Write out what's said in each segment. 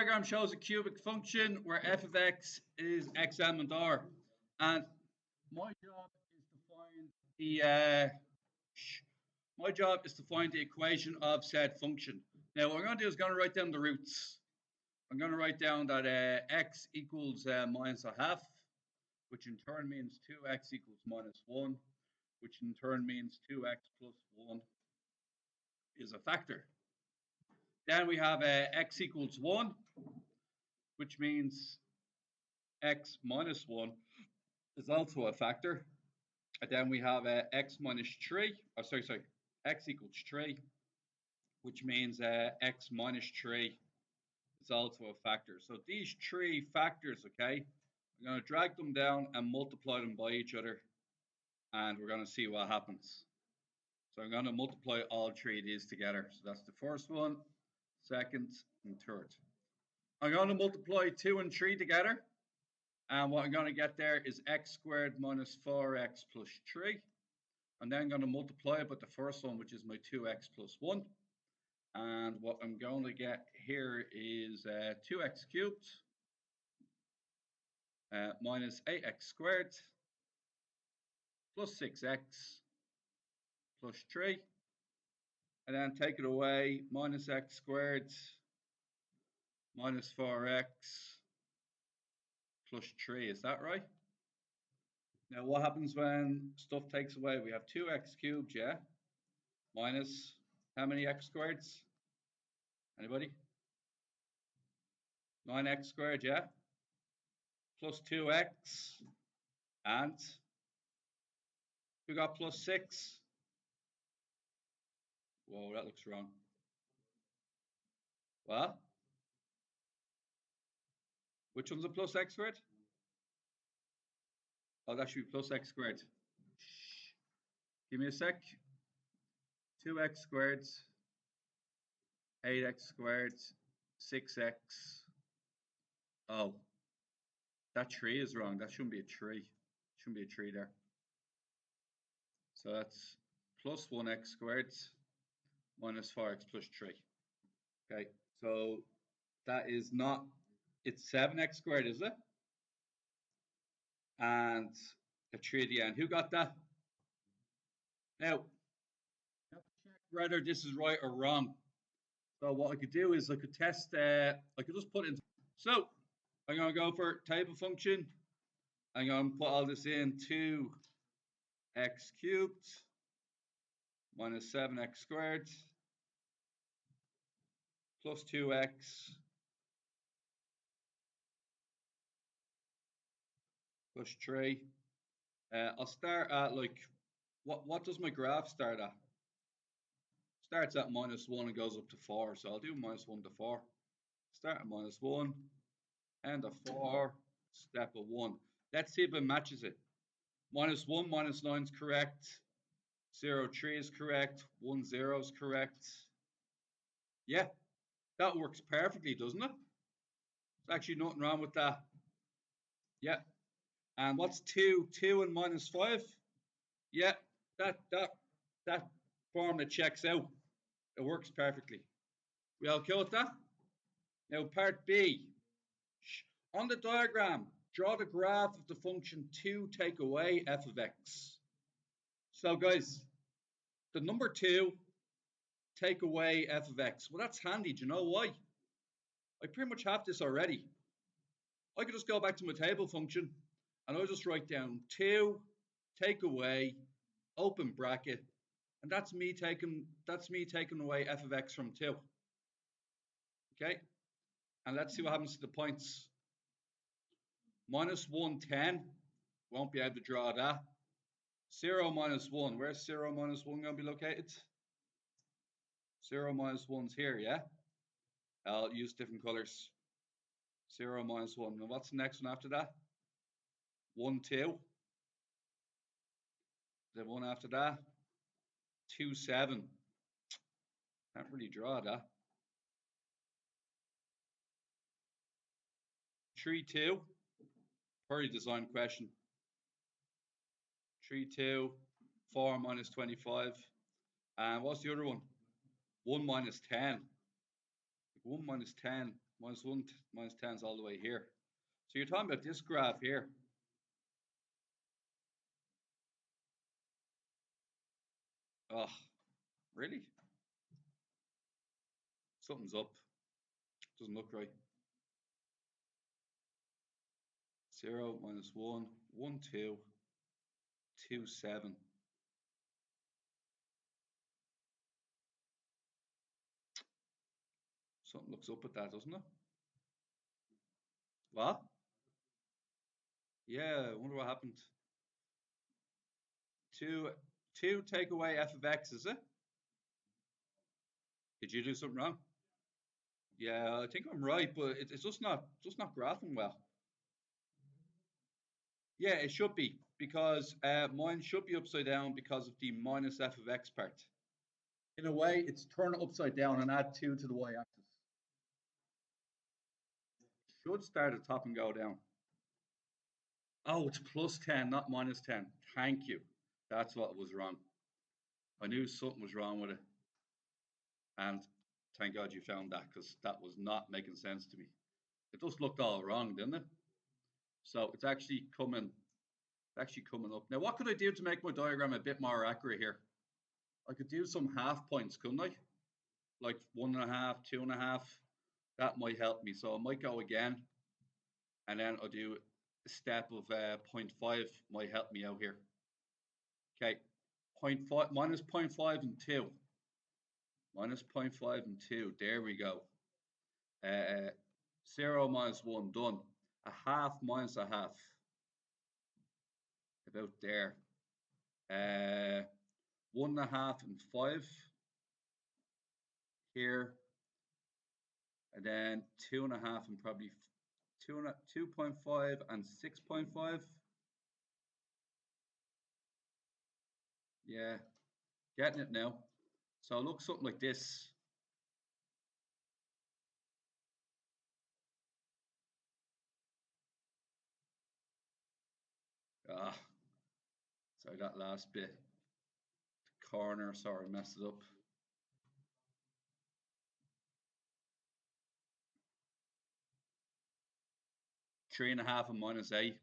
Diagram shows a cubic function where f of x is x element r, and my job is to find the equation of said function. Now what I'm going to do is going to write down the roots. I'm going to write down that x equals minus a half, which in turn means 2x equals minus 1, which in turn means 2x plus 1 is a factor. Then we have x equals 1, which means x minus 1 is also a factor. And then we have x minus 3, x equals 3, which means x minus 3 is also a factor. So these three factors, okay, I'm going to drag them down and multiply them by each other, and we're going to see what happens. So I'm going to multiply all three of these together. So that's the first one, second, and third. I'm going to multiply 2 and 3 together. And what I'm going to get there is x squared minus 4x plus 3. And then I'm going to multiply it by the first one, which is my 2x plus 1. And what I'm going to get here is 2x cubed minus 8x squared plus 6x plus 3. And then take it away, minus x squared minus 4x plus 3. Is that right? Now, what happens when stuff takes away? We have 2x cubed, yeah? Minus how many x squareds? Anybody? 9x squared, yeah? Plus 2x. And we got plus 6. Whoa, that looks wrong. What? Which one's a plus x squared? Oh, that should be plus x squared. Shh. Give me a sec. 2x squared, 8x squared, 6x. Oh, that 3 is wrong. That shouldn't be a 3. Shouldn't be a 3 there. So that's plus 1x squared minus 4x plus 3. Okay, so that is not, it's 7x squared, is it? And a 3 at the end. Who got that? Now, you have to check whether this is right or wrong. So what I could do is I could test, I could just put in. So I'm going to go for table function. I'm going to put all this in 2x cubed minus 7x squared plus 2x plus 3. I'll start at like, what does my graph start at? Starts at minus 1 and goes up to 4. So I'll do minus 1 to 4. Start at minus 1, end at 4, step of 1. Let's see if it matches it. Minus 1 minus 9 is correct. 0, 3 is correct. 1, 0 is correct. Yeah, that works perfectly, doesn't it? There's actually nothing wrong with that. Yeah. And what's 2? 2 and minus 5? Yeah, that formula checks out. It works perfectly. We all okay with that? Now part B. On the diagram, draw the graph of the function 2 take away f of x. So guys, the number 2 take away f of x. Well, that's handy. Do you know why? I pretty much have this already. I could just go back to my table function and I'll just write down 2 take away open bracket, and that's me taking away f of x from 2. Okay, and let's see what happens to the points. Minus 1, 10. Won't be able to draw that. 0 minus 1. Where's 0 minus 1 going to be located? 0 minus 1's here, yeah? I'll use different colors. 0 minus 1. And what's the next one after that? 1, 2. The one after that? 2, 7. Can't really draw that. 3, 2. Very design question. 3, 2. 4 minus 25. And what's the other one? 1 minus 10. 1 minus 10 Minus 1, minus 10 is all the way here. So you're talking about this graph here. Oh, really? Something's up. Doesn't look right. 0, minus 1, 1, 2, 2, 7. Something looks up at that, doesn't it? What? Yeah, I wonder what happened. 2 take away f of x, is it? Did you do something wrong? Yeah, I think I'm right, but it's just not graphing well. Yeah, it should be, because mine should be upside down because of the minus f of x part. In a way, it's turn it upside down and add 2 to the y-axis. Should start at top and go down. Oh, it's plus 10, not minus 10. Thank you. That's what was wrong. I knew something was wrong with it. And thank God you found that, because that was not making sense to me. It just looked all wrong, didn't it? So it's actually coming up. Now, what could I do to make my diagram a bit more accurate here? I could do some half points, couldn't I? Like 1.5, 2.5. That might help me. So I might go again, and then I'll do a step of 0.5 might help me out here. Okay, 0.5 minus 0.5 and 2. Minus 0.5 and 2. There we go. 0 minus 1, done. A half minus a half. About there. 1.5 and 5 here. And then 2.5 and probably 2.5 and 6.5. Yeah, getting it now. So it looks something like this. Ah, sorry, that last bit. The corner, sorry, messed it up. Three and a half and minus 8.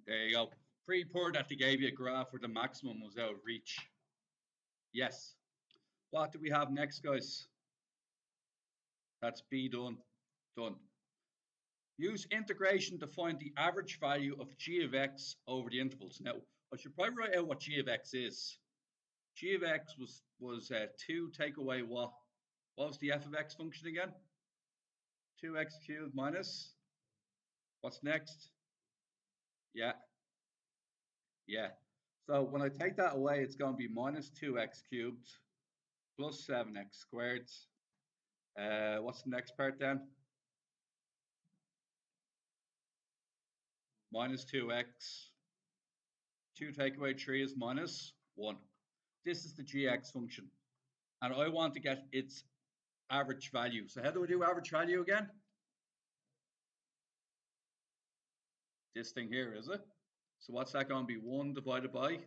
There you go. Pretty poor that they gave you a graph where the maximum was out of reach. Yes. What do we have next, guys? That's B done. Done. Use integration to find the average value of g of x over the intervals. Now, I should probably write out what g of x is. G of x was 2 take away what? What was the f of x function again? 2x cubed minus. What's next? Yeah. Yeah. So when I take that away, it's going to be minus 2x cubed plus 7x squared. What's the next part then? Minus 2x. 2 take away 3 is minus 1. This is the gx function. And I want to get its average value. So how do I do average value again? This thing here, is it? So what's that going to be? 1 divided by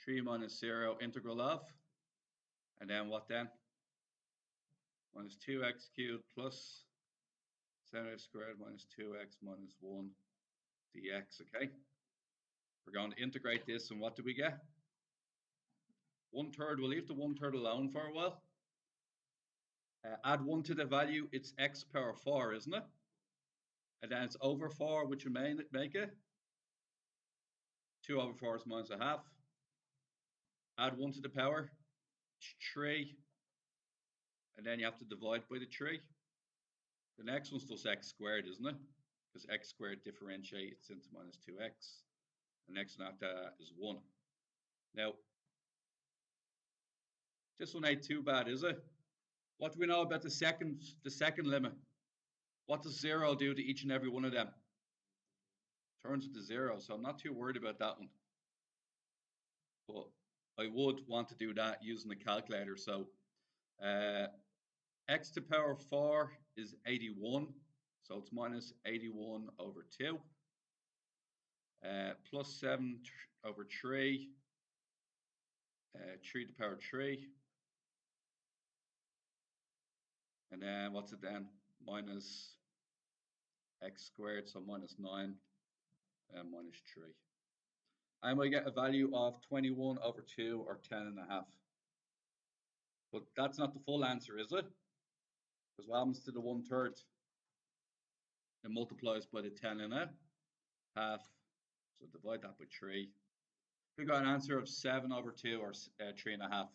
3 minus 0 integral of. And then what then? Minus 2x cubed plus 7x squared minus 2x minus 1 dx, okay? We're going to integrate this, and what do we get? 1/3, we'll leave the 1/3 alone for a while. Add 1 to the value, it's x power 4, isn't it? And then it's over 4, which will make it 2 over 4 is minus a half. Add 1 to the power, it's 3. And then you have to divide by the 3. The next one's just x squared, isn't it? Because x squared differentiates into minus 2x. The next one after that is 1. Now, this one ain't too bad, is it? What do we know about the second limit? What does 0 do to each and every one of them? Turns it to 0, so I'm not too worried about that one. But I would want to do that using the calculator. So x to the power 4 is 81. So it's minus 81 over 2. Plus 7 over 3. 3 to the power 3. And then what's it then? Minus x squared, so minus 9 and minus 3. And we get a value of 21 over 2 or 10.5. But that's not the full answer, is it? Because what happens to the 1/3? It multiplies by the 10.5. So divide that by 3. We got an answer of 7 over 2 or 3.5.